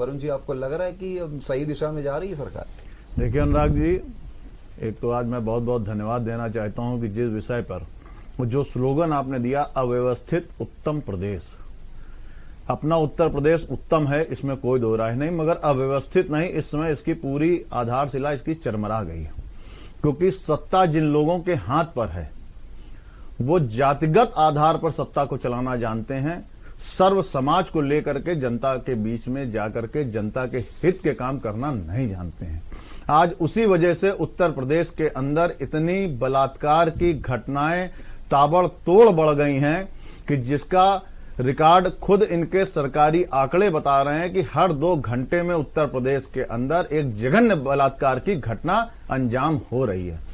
वरुण जी, आपको लग रहा है कि सही दिशा में जा रही है सरकार? देखिए अनुराग जी, एक तो आज मैं बहुत बहुत धन्यवाद देना चाहता हूं कि जिस विषय पर जो स्लोगन आपने दिया, अव्यवस्थित उत्तम प्रदेश, अपना उत्तर प्रदेश उत्तम है, इसमें कोई दो राय नहीं, मगर अव्यवस्थित नहीं। इस समय इसकी पूरी आधारशिला इसकी चरमरा गई है, क्योंकि सत्ता जिन लोगों के हाथ पर है वो जातिगत आधार पर सत्ता को चलाना जानते हैं, सर्व समाज को लेकर के जनता के बीच में जाकर के जनता के हित के काम करना नहीं जानते हैं। आज उसी वजह से उत्तर प्रदेश के अंदर इतनी बलात्कार की घटनाएं ताबड़तोड़ बढ़ गई हैं कि जिसका रिकॉर्ड खुद इनके सरकारी आंकड़े बता रहे हैं कि हर 2 घंटे में उत्तर प्रदेश के अंदर एक जघन्य बलात्कार की घटना अंजाम हो रही है।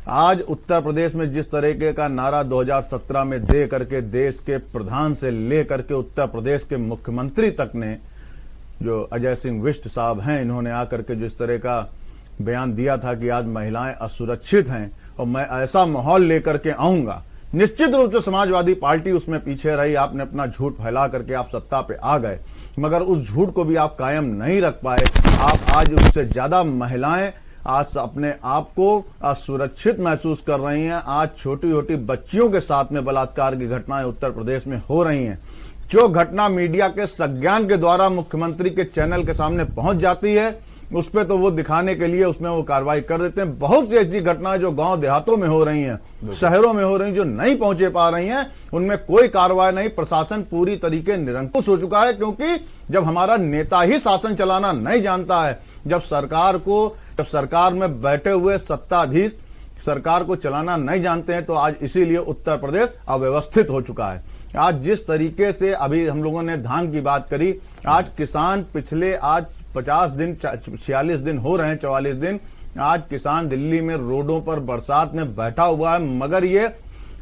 आज उत्तर प्रदेश में जिस तरीके का नारा 2017 में दे करके देश के प्रधान से लेकर के उत्तर प्रदेश के मुख्यमंत्री तक ने, जो अजय सिंह विष्ट साहब हैं, इन्होंने आकर के जिस तरह का बयान दिया था कि आज महिलाएं असुरक्षित हैं और मैं ऐसा माहौल लेकर के आऊंगा, निश्चित रूप से समाजवादी पार्टी उसमें पीछे रही। आपने अपना झूठ फैला करके आप सत्ता पे आ गए, मगर उस झूठ को भी आप कायम नहीं रख पाए। आप आज उससे ज्यादा महिलाएं आज अपने आप को असुरक्षित महसूस कर रही हैं। आज छोटी छोटी बच्चियों के साथ में बलात्कार की घटनाएं उत्तर प्रदेश में हो रही हैं। जो घटना मीडिया के संज्ञान के द्वारा मुख्यमंत्री के चैनल के सामने पहुंच जाती है, उस पे तो वो दिखाने के लिए उसमें वो कार्रवाई कर देते हैं। बहुत सी ऐसी घटनाएं जो गांव देहातों में हो रही हैं, शहरों में हो रही हैं, जो नहीं पहुंचे पा रही हैं, उनमें कोई कार्रवाई नहीं। प्रशासन पूरी तरीके निरंकुश हो चुका है, क्योंकि जब हमारा नेता ही शासन चलाना नहीं जानता है, जब सरकार में बैठे हुए सत्ताधीश सरकार को चलाना नहीं जानते हैं, तो आज इसीलिए उत्तर प्रदेश अव्यवस्थित हो चुका है। आज जिस तरीके से अभी हम लोगों ने धान की बात करी, आज किसान पिछले आज 50 दिन 46 दिन हो रहे हैं, 44 दिन, आज किसान दिल्ली में रोडों पर बरसात में बैठा हुआ है, मगर ये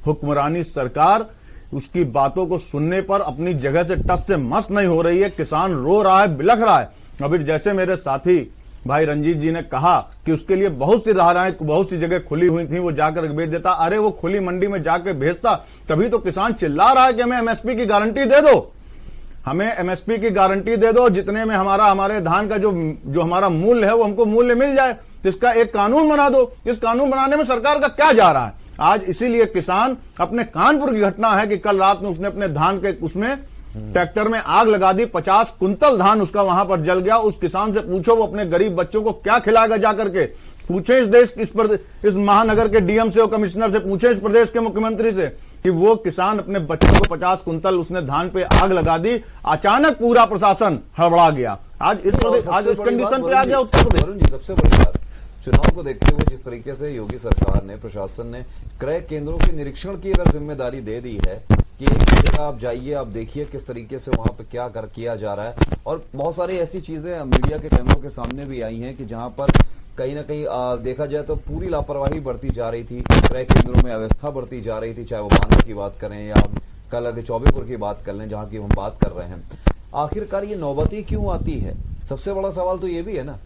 हुक्मरानी सरकार उसकी बातों को सुनने पर अपनी जगह से टस से मस नहीं हो रही है। किसान रो रहा है, बिलख रहा है। अभी जैसे मेरे साथी भाई रंजीत जी ने कहा कि उसके लिए बहुत सी धाराएं, बहुत सी जगह खुली हुई थी, वो जाकर भेज देता। अरे वो खुली मंडी में जाकर भेजता, तभी तो किसान चिल्ला रहा है कि हमें एमएसपी की गारंटी दे दो, हमें एमएसपी की गारंटी दे दो, जितने में हमारे धान का जो हमारा मूल्य है वो हमको मूल्य मिल जाए। इसका एक कानून बना दो। इस कानून बनाने में सरकार का क्या जा रहा है? आज इसीलिए किसान, अपने कानपुर की घटना है कि कल रात में उसने अपने धान के उसमें ट्रैक्टर में आग लगा दी, 50 कुंतल धान उसका वहां पर जल गया। उस किसान से पूछो वो अपने गरीब बच्चों को क्या खिलाएगा जाकर के। पूछे इस महानगर के डीएम से और कमिश्नर से, पूछे इस प्रदेश के मुख्यमंत्री से कि वो किसान अपने बच्चों को 50 कुंतल उसने धान पे आग लगा दी। अचानक पूरा प्रशासन हड़बड़ा गया। आज इस कंडीशन पे आ गया उत्तर प्रदेश। सबसे बड़ी बात, चुनाव को देखते हुए जिस तरीके से योगी सरकार ने, प्रशासन ने क्रय केंद्रों के निरीक्षण की अगर जिम्मेदारी दे दी है कि एक जगह आप जाइए, आप देखिए किस तरीके से वहां पे क्या किया जा रहा है, और बहुत सारी ऐसी चीजें मीडिया के कैमरों के सामने भी आई हैं कि जहां पर कहीं ना कहीं देखा जाए तो पूरी लापरवाही बढ़ती जा रही थी, क्रय केंद्रों में अव्यवस्था बढ़ती जा रही थी, चाहे वो बांदा की बात करें या कल अगर चौबेपुर की बात कर लें, जहां की हम बात कर रहे हैं। आखिरकार ये नौबती क्यों आती है? सबसे बड़ा सवाल तो ये भी है ना।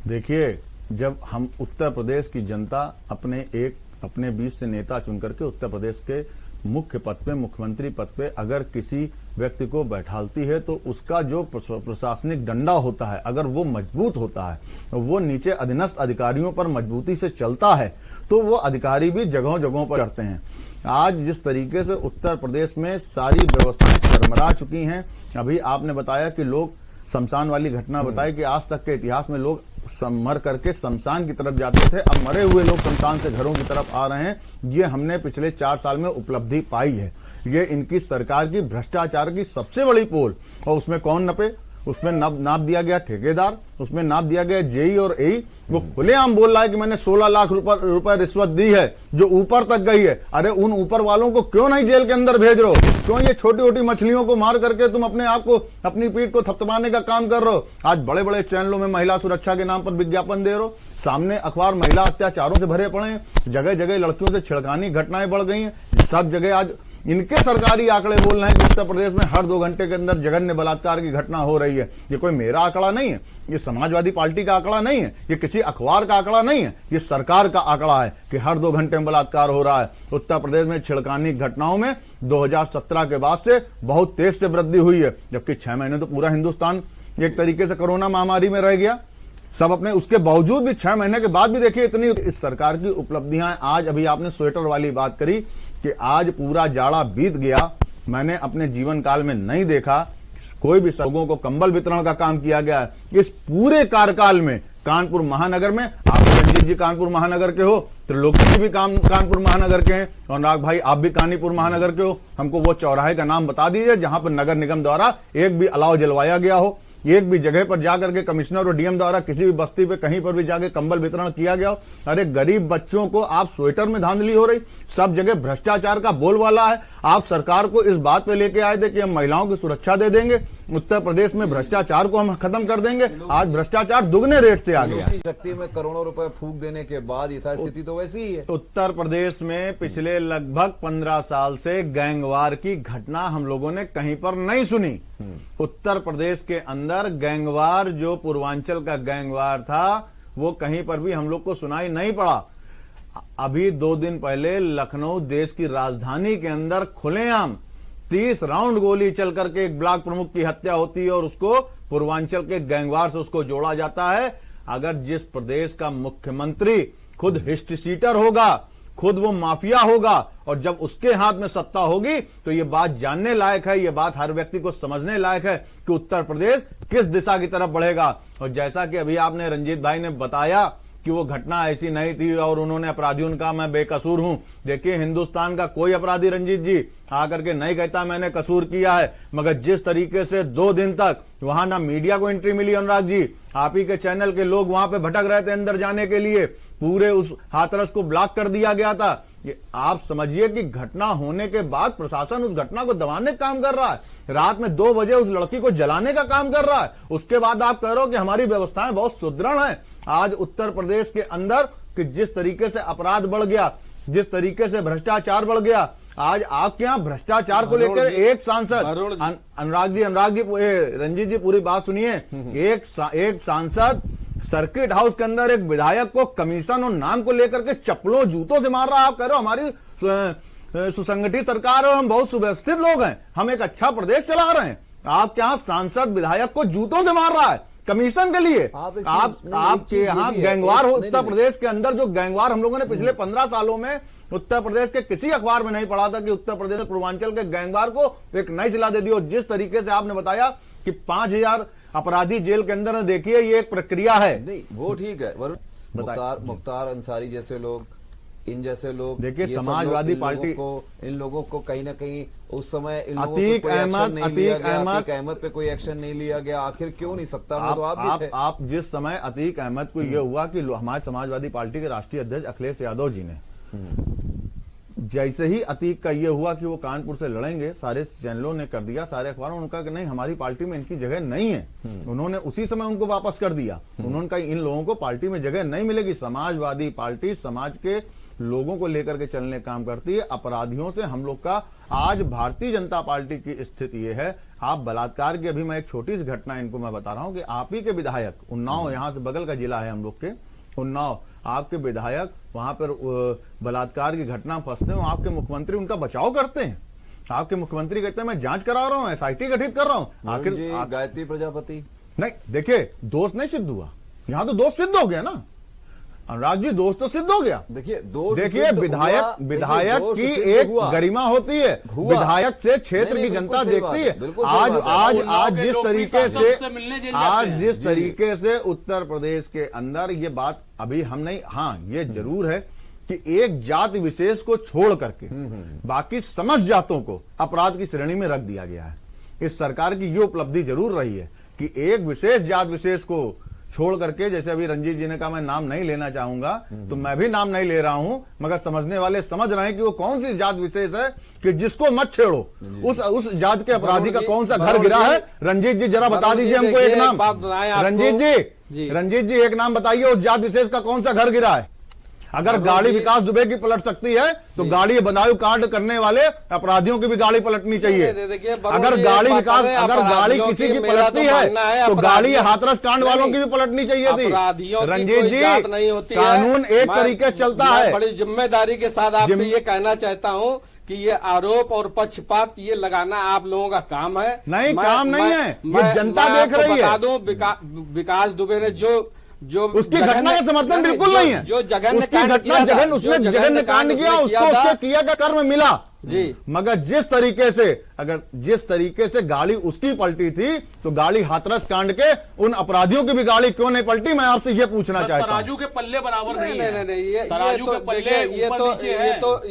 देखिए, जब हम उत्तर प्रदेश की जनता अपने बीच से नेता चुन करके उत्तर प्रदेश के मुख्य पद पे, मुख्यमंत्री पद पे अगर किसी व्यक्ति को बैठालती है, तो उसका जो प्रशासनिक डंडा होता है, अगर वो मजबूत होता है, वो नीचे अधीनस्थ अधिकारियों पर मजबूती से चलता है, तो वो अधिकारी भी जगहों जगहों पर करते हैं। आज जिस तरीके से उत्तर प्रदेश में सारी व्यवस्थाएं चरमरा चुकी हैं, अभी आपने बताया कि लोग शमशान वाली घटना बताई कि आज तक के इतिहास में लोग मर करके शमशान की तरफ जाते थे, अब मरे हुए लोग शमशान से घरों की तरफ आ रहे हैं। ये हमने पिछले 4 साल में उपलब्धि पाई है। ये इनकी सरकार की भ्रष्टाचार की सबसे बड़ी पोल। और उसमें कौन नपे? उसमें नाप दिया गया ठेकेदार, उसमें नाप दिया गया जेई और एई। वो खुलेआम बोल रहा है कि मैंने 16 लाख रुपए रिश्वत दी है, जो ऊपर तक गई है। अरे उन ऊपर वालों को क्यों नहीं जेल के अंदर भेज रहे हो? क्यों ये छोटी छोटी मछलियों को मार करके तुम अपने आप को, अपनी पीठ को थपथपाने का काम कर रहे हो? आज बड़े बड़े चैनलों में महिला सुरक्षा के नाम पर विज्ञापन दे रहे हो, सामने अखबार महिला अत्याचारों से भरे पड़े हैं, जगह जगह लड़कियों से छिड़कानी घटनाएं बढ़ गई हैं। सब जगह आज इनके सरकारी आंकड़े बोल रहे हैं कि उत्तर प्रदेश में हर 2 घंटे के अंदर जघन्य बलात्कार की घटना हो रही है। ये कोई मेरा आंकड़ा नहीं है, ये समाजवादी पार्टी का आंकड़ा नहीं है, ये किसी अखबार का आंकड़ा नहीं है, ये सरकार का आंकड़ा है कि हर 2 घंटे में बलात्कार हो रहा है। उत्तर प्रदेश में छिड़कानी घटनाओं में 2017 के बाद से बहुत तेज से वृद्धि हुई है, जबकि 6 महीने तो पूरा हिंदुस्तान एक तरीके से कोरोना महामारी में रह गया, सब अपने, उसके बावजूद भी 6 महीने के बाद भी देखिए इतनी इस सरकार की उपलब्धियां। आज अभी आपने स्वेटर वाली बात करी कि आज पूरा जाड़ा बीत गया, मैंने अपने जीवन काल में नहीं देखा कोई भी लोगों को कंबल वितरण का काम किया गया है इस पूरे कार्यकाल में। कानपुर महानगर में, आप रंजीत जी कानपुर महानगर के हो, त्रिलोकी जी भी कानपुर महानगर के हैं, और नाग भाई आप भी कानपुर महानगर के हो, हमको वो चौराहे का नाम बता दीजिए जहां पर नगर निगम द्वारा एक भी अलाव जलवाया गया हो, एक भी जगह पर जाकर के कमिश्नर और डीएम द्वारा किसी भी बस्ती पे कहीं पर भी जाके कंबल वितरण किया गया हो। अरे गरीब बच्चों को आप स्वेटर में धांधली हो रही, सब जगह भ्रष्टाचार का बोलबाला है। आप सरकार को इस बात पे लेके आए थे कि हम महिलाओं की सुरक्षा दे देंगे, उत्तर प्रदेश में भ्रष्टाचार को हम खत्म कर देंगे, आज भ्रष्टाचार दुगने रेट से आ गया। शक्ति में करोड़ों रुपए फूंक देने के बाद यथास्थिति तो वैसी ही है। उत्तर प्रदेश में पिछले लगभग 15 साल से गैंगवार की घटना हम लोगों ने कहीं पर नहीं सुनी। उत्तर प्रदेश के अंदर गैंगवार, जो पूर्वांचल का गैंगवार था, वो कहीं पर भी हम लोग को सुनाई नहीं पड़ा। अभी 2 दिन पहले लखनऊ देश की राजधानी के अंदर खुलेआम 30 राउंड गोली चल करके एक ब्लॉक प्रमुख की हत्या होती है और उसको पूर्वांचल के गैंगवार से उसको जोड़ा जाता है। अगर जिस प्रदेश का मुख्यमंत्री खुद हिस्ट्री सीटर होगा, खुद वो माफिया होगा, और जब उसके हाथ में सत्ता होगी तो ये बात जानने लायक है, ये बात हर व्यक्ति को समझने लायक है कि उत्तर प्रदेश किस दिशा की तरफ बढ़ेगा। और जैसा कि अभी आपने रंजीत भाई ने बताया कि वो घटना ऐसी नहीं थी और उन्होंने अपराधियों ने कहा मैं बेकसूर हूं। देखिए, हिंदुस्तान का कोई अपराधी रंजीत जी आकर के नहीं कहता मैंने कसूर किया है, मगर जिस तरीके से 2 दिन तक वहां ना मीडिया को एंट्री मिली, अनुराग जी आप ही के चैनल के लोग वहां पे भटक रहे थे अंदर जाने के लिए, पूरे उस हाथरस को ब्लॉक कर दिया गया था। ये आप समझिए कि घटना होने के बाद प्रशासन उस घटना को दबाने का काम कर रहा है, रात में 2 बजे उस लड़की को जलाने का काम कर रहा है। उसके बाद आप कह रहे हो कि हमारी व्यवस्थाएं बहुत सुदृढ़ हैं। आज उत्तर प्रदेश के अंदर कि जिस तरीके से अपराध बढ़ गया, जिस तरीके से भ्रष्टाचार बढ़ गया, आज आपके यहाँ भ्रष्टाचार को लेकर एक सांसद, अनुराग जी रंजीत जी पूरी बात सुनिए, एक सांसद सर्किट हाउस के अंदर एक विधायक को कमीशन और नाम को लेकर के चप्पलों जूतों से मार रहा है। आप कह रहे हो हमारी सुसंगठित सरकार और हम बहुत सुव्यवस्थित लोग हैं, हम एक अच्छा प्रदेश चला रहे हैं। आपके यहाँ सांसद विधायक को जूतों से मार रहा है कमीशन के लिए। आपके यहाँ गैंगवार हो, उत्तर प्रदेश के अंदर जो गैंगवार हम लोगों ने पिछले 15 सालों में उत्तर प्रदेश के किसी अखबार में नहीं पढ़ा था कि उत्तर प्रदेश में पूर्वांचल के गैंगवार को एक नई सिला दे दी। और जिस तरीके से आपने बताया कि 5000 अपराधी जेल के अंदर, देखिए ये एक प्रक्रिया है। नहीं वो ठीक है, मुख्तार अंसारी जैसे लोग, इन जैसे लोग, देखिए समाजवादी पार्टी इन लोगों को कहीं ना कहीं उस समय अतीक अहमद पे कोई एक्शन नहीं लिया गया। आखिर क्यों नहीं सकता? आप जिस समय अतीक अहमद को यह हुआ कि हमारे समाजवादी पार्टी के राष्ट्रीय अध्यक्ष अखिलेश यादव जी ने, जैसे ही अतीक का ये हुआ कि वो कानपुर से लड़ेंगे, सारे चैनलों ने कर दिया, सारे अखबारों ने कहा कि नहीं हमारी पार्टी में इनकी जगह नहीं है। उन्होंने उसी समय उनको वापस कर दिया। उन्होंने कहा इन लोगों को पार्टी में जगह नहीं मिलेगी। समाजवादी पार्टी समाज के लोगों को लेकर के चलने का काम करती है। अपराधियों से हम लोग का आज भारतीय जनता पार्टी की स्थिति ये है। आप बलात्कार की, अभी मैं एक छोटी सी घटना इनको मैं बता रहा हूं कि आप ही के विधायक, उन्नाव यहाँ से बगल का जिला है हम लोग के, उन्नाव, आपके विधायक वहां पर बलात्कार की घटना फंसते हैं, आपके मुख्यमंत्री उनका बचाव करते हैं। आपके मुख्यमंत्री कहते हैं मैं जांच करा रहा हूं, एसआईटी गठित कर रहा हूं। आखिर गायत्री प्रजापति, नहीं देखिए दोष नहीं सिद्ध हुआ, यहां तो दोष सिद्ध हो गया ना अनुराग जी, दोष तो सिद्ध हो गया। देखिए विधायक की एक गरिमा होती है, विधायक से क्षेत्र की जनता देखती है। आज जिस तरीके से उत्तर प्रदेश के अंदर ये बात अभी हम नहीं, हाँ ये जरूर है कि एक जाति विशेष को छोड़ करके बाकी समस्त जातों को अपराध की श्रेणी में रख दिया गया है। इस सरकार की ये उपलब्धि जरूर रही है कि एक विशेष जात विशेष को छोड़ करके, जैसे अभी रंजीत जी ने कहा मैं नाम नहीं लेना चाहूंगा, तो मैं भी नाम नहीं ले रहा हूं, मगर समझने वाले समझ रहे हैं कि वो कौन सी जात विशेष है कि जिसको मत छेड़ो। उस जात के अपराधी का कौन सा घर गिरा है? रंजीत जी जरा बता दीजिए हमको एक नाम। रंजीत जी एक नाम बताइए, उस जात विशेष का कौन सा घर गिरा है? अगर गाड़ी विकास दुबे की पलट सकती है तो गाड़ी बदायूं कांड करने वाले अपराधियों की भी गाड़ी पलटनी चाहिए। अगर गाड़ी विकास, अगर गाड़ी किसी की पलटती है तो गाड़ी हाथरस कांड वालों की भी पलटनी चाहिए थी। रंजीत जी, कानून एक तरीके से चलता है। बड़ी जिम्मेदारी के साथ आपसे ये कहना चाहता हूँ कि ये आरोप और पक्षपात ये लगाना आप लोगों का काम है। नहीं, काम नहीं है, ये जनता देख रही है। बता दूं, विकास दुबे ने जो उसकी घटना का समर्थन बिल्कुल नहीं है। जो जघन्य उसकी घटना उसने जघन्य कांड किया, उसको उसके किया का कर्म मिला जी। मगर जिस तरीके से गाड़ी उसकी पलटी थी तो गाड़ी हाथरस कांड के उन अपराधियों की भी गाड़ी क्यों नहीं पलटी, मैं आपसे ये पूछना चाहता हूं। तराजू के पल्ले बराबर नहीं है।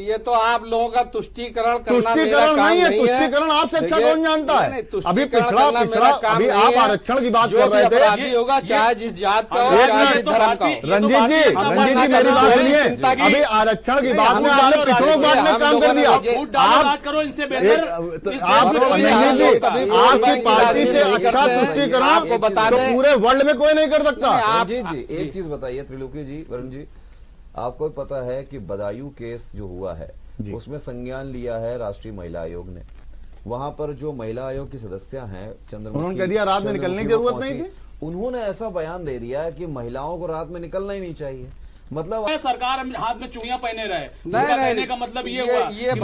ये तो आप लोगों का तुष्टीकरण करना नहीं है। तुष्टीकरण आपसे अच्छा कौन जानता है? अभी पिछड़ा अभी आप आरक्षण की बात कर रहे थे, होगा चाहे जिस जात का हो, चाहे धर्म का हो। रंजीत जी मेरी बात सुनिए। अभी आरक्षण की बात में आपने पिछड़ों की बात में काम कर दिया। आप करो इनसे बेहतर आपकी पार्टी से अच्छा तुष्टीकरण आपको बता दें तो पूरे वर्ल्ड में कोई नहीं कर सकता। जी एक चीज बताइए त्रिलोकी जी, वरुण जी, आपको पता है कि बदायूं केस जो हुआ है उसमें संज्ञान लिया है राष्ट्रीय महिला आयोग ने। वहां पर जो महिला आयोग की सदस्य हैं चंद्रमुखी, उन्होंने कह दिया रात में निकलने की जरूरत नहीं थी। उन्होंने ऐसा बयान दे दिया कि महिलाओं को रात में निकलना ही नहीं चाहिए। मतलब सरकार हाथ में चूड़ियां पहने रहे, नहीं, का मतलब ये हुआ ये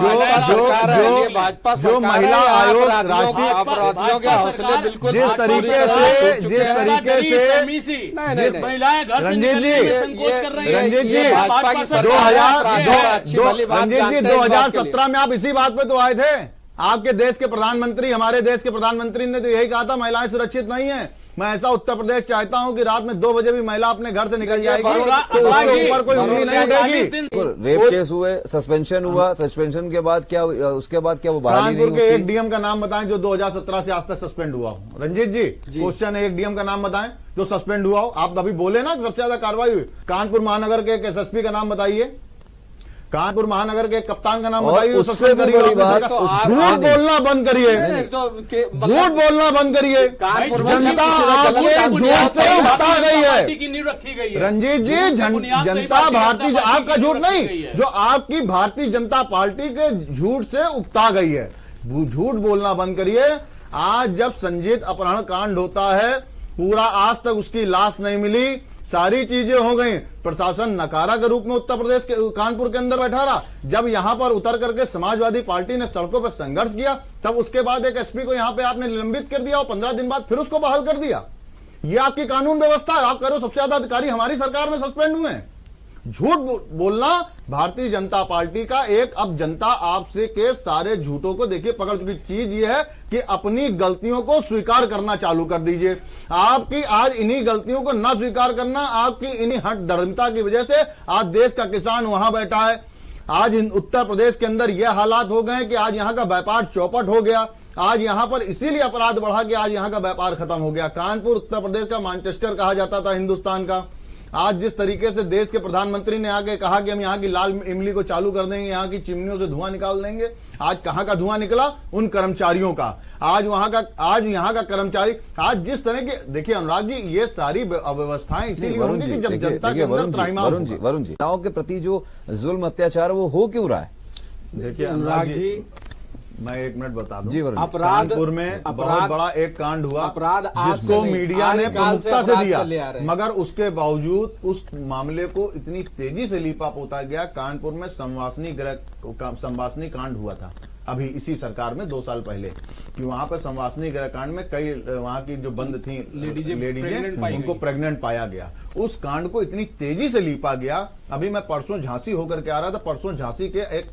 भाजपा जो महिला आयोग अपराधियों के हौसले बिल्कुल जिस तरीके से महिलाएं घर से निकलने में संकोच कर रही हैं। रंजीत जी 2017 में आप इसी बात पे तो आए थे। आपके देश के प्रधानमंत्री, हमारे देश के प्रधानमंत्री ने तो यही कहा था महिलाएं सुरक्षित नहीं है। मैं ऐसा उत्तर प्रदेश चाहता हूं कि रात में 2 बजे भी महिला अपने घर से निकल जाएगी तो उसके ऊपर कोई उंगली नहीं उठेगी। रेप केस हुए, सस्पेंशन हुआ, सस्पेंशन के बाद क्या, उसके बाद क्या वो बहाली नहीं कानपुर के एक डीएम का नाम बताएं जो 2017 से आज तक सस्पेंड हुआ हो। रंजीत जी क्वेश्चन है, एक डीएम का नाम बताएं जो सस्पेंड हुआ हो। आप अभी बोले ना सबसे ज्यादा कार्रवाई हुई। कानपुर महानगर के एक एसएसपी का नाम बताइए, कानपुर महानगर के कप्तान का नाम बताइए। उससे बड़ी बात झूठ बोलना बंद करिए, झूठ बोलना बंद करिए। जनता आपके झूठ से उकता गई है। रंजीत जी जनता भारतीय, आपका झूठ नहीं, जो आपकी भारतीय जनता पार्टी के झूठ से उकता गई है। झूठ बोलना बंद करिए। आज जब संजीत अपहरण कांड होता है, पूरा आज तक उसकी लाश नहीं मिली, सारी चीजें हो गई, प्रशासन नकारा के रूप में उत्तर प्रदेश के कानपुर के अंदर बैठा रहा। जब यहां पर उतर करके समाजवादी पार्टी ने सड़कों पर संघर्ष किया, तब उसके बाद एक एसपी को यहां पे आपने निलंबित कर दिया और 15 दिन बाद फिर उसको बहाल कर दिया। ये आपकी कानून व्यवस्था है। आप करो, सबसे ज्यादा अधिकारी हमारी सरकार में सस्पेंड हुए हैं। झूठ बोलना भारतीय जनता पार्टी का एक, अब जनता आपसे के सारे झूठों को देखिए पकड़ चुकी। चीज ये है कि अपनी गलतियों को स्वीकार करना चालू कर दीजिए। आपकी आज इन्हीं गलतियों को ना स्वीकार करना, आपकी इन्हीं हट धर्मता की वजह से आज देश का किसान वहां बैठा है। आज उत्तर प्रदेश के अंदर यह हालात हो गए कि आज यहां का व्यापार चौपट हो गया। आज यहां पर इसीलिए अपराध बढ़ा कि आज यहां का व्यापार खत्म हो गया। कानपुर उत्तर प्रदेश का मैनचेस्टर कहा जाता था हिंदुस्तान का। आज जिस तरीके से देश के प्रधानमंत्री ने आके कहा कि हम यहाँ की लाल इमली को चालू कर देंगे, यहाँ की चिमनियों से धुआं निकाल देंगे, आज कहाँ का धुआं निकला? उन कर्मचारियों का। आज यहाँ का कर्मचारी, आज जिस तरह के, देखिए अनुराग जी, ये सारी अव्यवस्थाएं इसीलिए होंगी कि जब जनता के अंदर त्राहिमाम होगा। वरुण जी, महिलाओं के प्रति जो जुल्म अत्याचार वो हो क्यों रहा है? देखिए अनुराग जी, मैं 1 मिनट बता दूं। अपराध, कानपुर में बहुत बड़ा एक कांड हुआ, अपराध जिसको मीडिया ने प्रमुखता से दिया, मगर उसके बावजूद उस मामले को इतनी तेजी से लीपा पोता गया। कानपुर में संवासनी कांड हुआ था अभी इसी सरकार में 2 साल पहले, कि वहां पर संवासनी गृह कांड में कई वहां की जो बंद थी लेडीजें उनको प्रेग्नेंट पाया गया। उस कांड को इतनी तेजी से लीपा गया। अभी मैं परसों झांसी होकर के आ रहा था, परसों झांसी के एक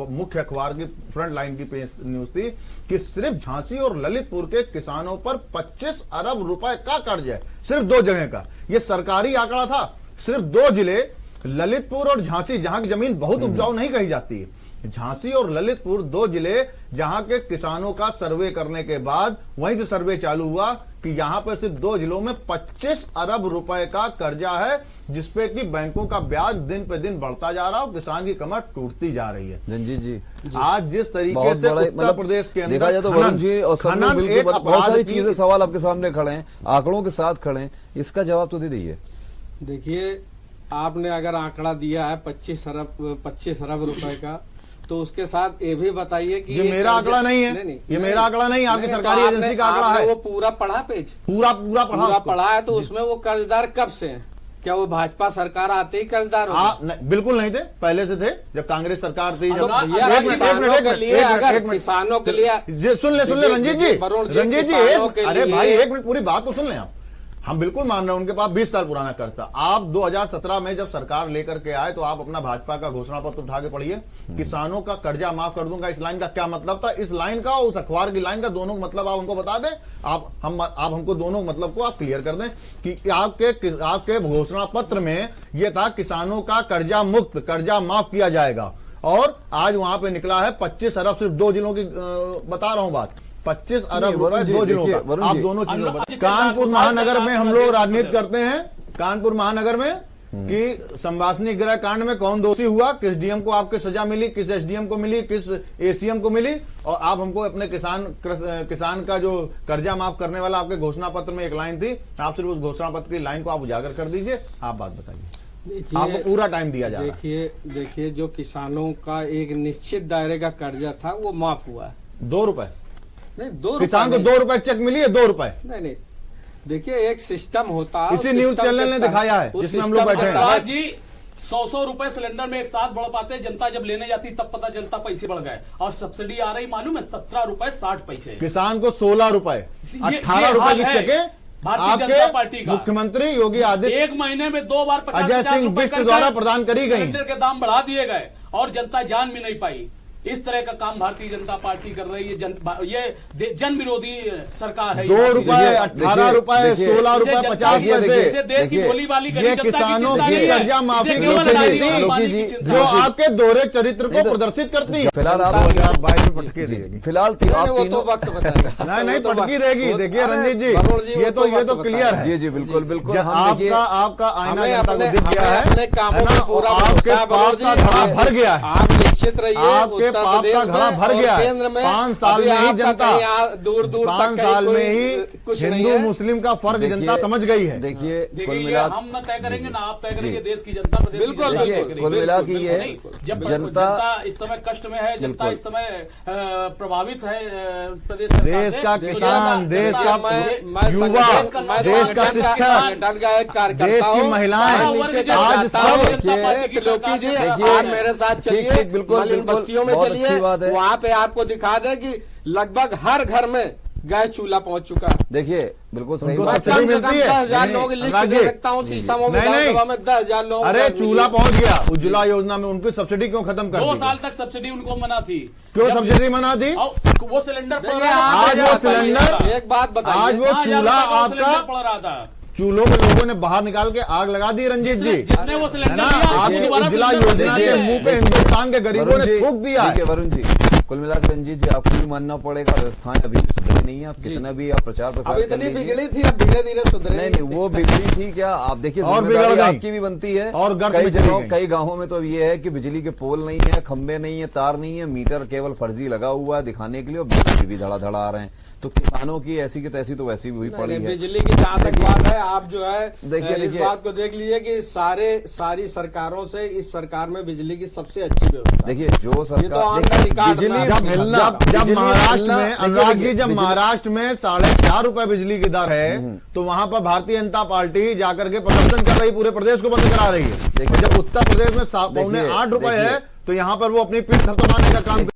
मुख्य अखबार की फ्रंट लाइन की पेज न्यूज थी कि सिर्फ झांसी और ललितपुर के किसानों पर 25 अरब रुपए का कर्ज है, सिर्फ 2 जगह का। यह सरकारी आंकड़ा था। सिर्फ 2 जिले ललितपुर और झांसी, जहां की जमीन बहुत उपजाऊ नहीं कही जाती है, झांसी और ललितपुर 2 जिले जहां के किसानों का सर्वे करने के बाद वहीं से सर्वे चालू हुआ कि यहां पर सिर्फ 2 जिलों में 25 अरब रुपए का कर्जा है, जिसपे कि बैंकों का ब्याज दिन पे दिन बढ़ता जा रहा है और किसान की कमर टूटती जा रही है। रंजीत जी, आज जिस तरीके से उत्तर प्रदेश के अंदर देखा जाए तो वरुण जी और बहुत सारी चीजें, सवाल आपके सामने खड़े हैं, आंकड़ों के साथ खड़े हैं, इसका जवाब तो दे दीजिए। देखिए, आपने अगर आंकड़ा दिया है 25 अरब रुपए का, तो उसके साथ ये भी बताइए कि ये मेरा आंकड़ा नहीं है, ये मेरा आंकड़ा नहीं, आपकी सरकारी एजेंसी का आंकड़ा है। वो पूरा पढ़ा पेज, पूरा पढ़ा है, तो उसमें वो कर्जदार कब से हैं? क्या वो भाजपा सरकार आते ही कर्जदार हो? बिल्कुल नहीं थे, पहले से थे, जब कांग्रेस सरकार थी। जब किसानों के लिए सुन ले रंजीत जी, अरे भाई एक मिनट, पूरी बात तो सुन लें आप। हम बिल्कुल मान रहे हैं उनके पास 20 साल पुराना कर्ज था। आप 2017 में जब सरकार लेकर के आए तो आप अपना भाजपा का घोषणा पत्र उठा के पढ़िए, किसानों का कर्जा माफ कर दूंगा। इस लाइन का क्या मतलब था? इस लाइन का उस अखबार की लाइन का दोनों मतलब आप हमको बता दें। आप हमको दोनों मतलब को आप क्लियर कर दें कि आपके घोषणा पत्र में यह था किसानों का कर्जा मुक्त, कर्जा माफ किया जाएगा, और आज वहां पे निकला है 25 अरब सिर्फ 2 जिलों की बता रहा हूं बात, 25 अरब रुपए 2 जिलों का। आप दोनों चीजों कानपुर महानगर में हम लोग राजनीति करते हैं, कानपुर महानगर में कि संवासनी गृह कांड में कौन दोषी हुआ, किस डीएम को आपकी सजा मिली, किस एसडीएम को मिली, किस एसीएम को मिली, और आप हमको अपने किसान का जो कर्जा माफ करने वाला आपके घोषणा पत्र में एक लाइन थी, आप सिर्फ उस घोषणा पत्र की लाइन को आप उजागर कर दीजिए। आप बात बताइए, आपको पूरा टाइम दिया जा रहा है। देखिए जो किसानों का एक निश्चित दायरे का कर्जा था वो माफ हुआ है। 2 रुपए नहीं, 2 किसान को 2 रुपए चेक मिली है, 2 रुपए नहीं। देखिए एक सिस्टम होता है, इसी न्यूज चैनल ने दिखाया है जिसमें हम लोग बैठे हैं जी। 100 रुपए सिलेंडर में एक साथ बढ़ पाते हैं, जनता जब लेने जाती तब पता चलता पैसे बढ़ गए, और सब्सिडी आ रही मालूम है 17 रुपए 60 पैसे, किसान को 16 रुपए 18 रुपए की चेके भारतीय जनता पार्टी का मुख्यमंत्री योगी आदित्य एक महीने में 2 बार अजय सिंह बिष्ट द्वारा प्रदान करी गई, सिलेंडर के दाम बढ़ा दिए गए और जनता जान भी नहीं पाई। इस तरह का काम भारतीय जनता पार्टी कर रही है। ये जन विरोधी सरकार है। 2 रुपए 18 रुपए 16 रुपए 50 पैसे देश की बोली वाली ये किसानों की कर्जा माफी जो आपके दोहरे चरित्र को प्रदर्शित करती है। फिलहाल आप बाइक में पटकी देगी, फिलहाल वक्त बताएगा। नहीं पटकी देगी। देखिए रंजीत जी, ये तो क्लियर है। जी बिल्कुल बिल्कुल। आपका आईना जनता को दिख गया है, अपने कामों में पूरा आपके पाप का घड़ा भर गया है, आप निश्चित रहिए, आपके पाप का घड़ा भर गया है। केंद्र में 5 साल में ही जनता, दूर 5 साल में ही हिंदू मुस्लिम का फर्क जनता समझ गई है। देखिए कुल ये मिला हम न तय करेंगे ना आप तय करेंगे, देश की जनता प्रदेश की बिल्कुल, जनता तय बिल्कुल, करेगी। कुल मिला कि ये जब जनता इस समय कष्ट में है, जनता बिल्कुल। इस समय प्रभावित है प्रदेश देश सरकार का से, तो किसान, देश का युवा, देश का शिक्षक, देश की महिलाएं, आज सब मेरे साथ चलिए, बिल्कुल बस्तियों में बहुत चलिए, अच्छी बात है। वहाँ पे आपको दिखा दे कि लगभग हर घर में गैस चूल्हा पहुंच चुका है। देखिए बिल्कुल सही उनको बात सब्सिडी मिलती है। 10,000 लोगों की लिस्ट दे सकता हूँ शीशम में, विधानसभा में 10,000 लोग। अरे चूल्हा पहुंच गया, उज्ज्वला योजना में उनकी सब्सिडी क्यों खत्म कर 2 दी? साल तक सब्सिडी उनको मना थी। क्यों सब्सिडी मना दी? वो सिलेंडर आज वो सिलेंडर, एक बात बताइए, आज वो चूल्हा आपका पड़ रहा था, चूल्हों में लोगों ने बाहर निकाल के आग लगा दी रंजीत जी, जिसने वो है सिलेंडर ना? दिया, आज उसको दोबारा उज्ज्वला सिलेंडर योजना दे के दिया। मुंह पे हिंदुस्तान के गरीबों ने थूक दिया है। वरुण जी कुल मिलाकर रंजीत जी आपको भी मानना पड़ेगा, व्यवस्थाएं अभी सुधरी नहीं है। आप कितना भी आप प्रचार प्रसार अब कर इतनी लीजिए। बिगड़ी थी, अब धीरे धीरे सुधरे। नहीं वो बिगड़ी थी क्या? आप देखिए और जिम्मेदारी बिगड़ गई। आपकी भी बनती है। और गर्त कई में चली जगहों गई। कई गांवों में तो अब ये है कि बिजली के पोल नहीं है, खंबे नहीं है, तार नहीं है, मीटर केवल फर्जी लगा हुआ है दिखाने के लिए, और बिजली भी धड़ा आ रहे हैं। तो किसानों की ऐसी की तैसी तो वैसी भी हुई पड़ी है। बिजली की जहां तक बात है, आप जो है देखिए इस बात को देख लीजिए कि सारी सरकारों से इस सरकार में बिजली की सबसे अच्छी व्यवस्था। देखिए जो सरकार जब महाराष्ट्र में अनुराग जी, जब महाराष्ट्र में 4.5 रुपए बिजली की दर है तो वहां पर भारतीय जनता पार्टी जाकर के प्रदर्शन कर रही, पूरे प्रदेश को बंद करा रही है। जब उत्तर प्रदेश में 7.8 रुपए है तो यहाँ पर वो अपनी पीठ थपथपाने का काम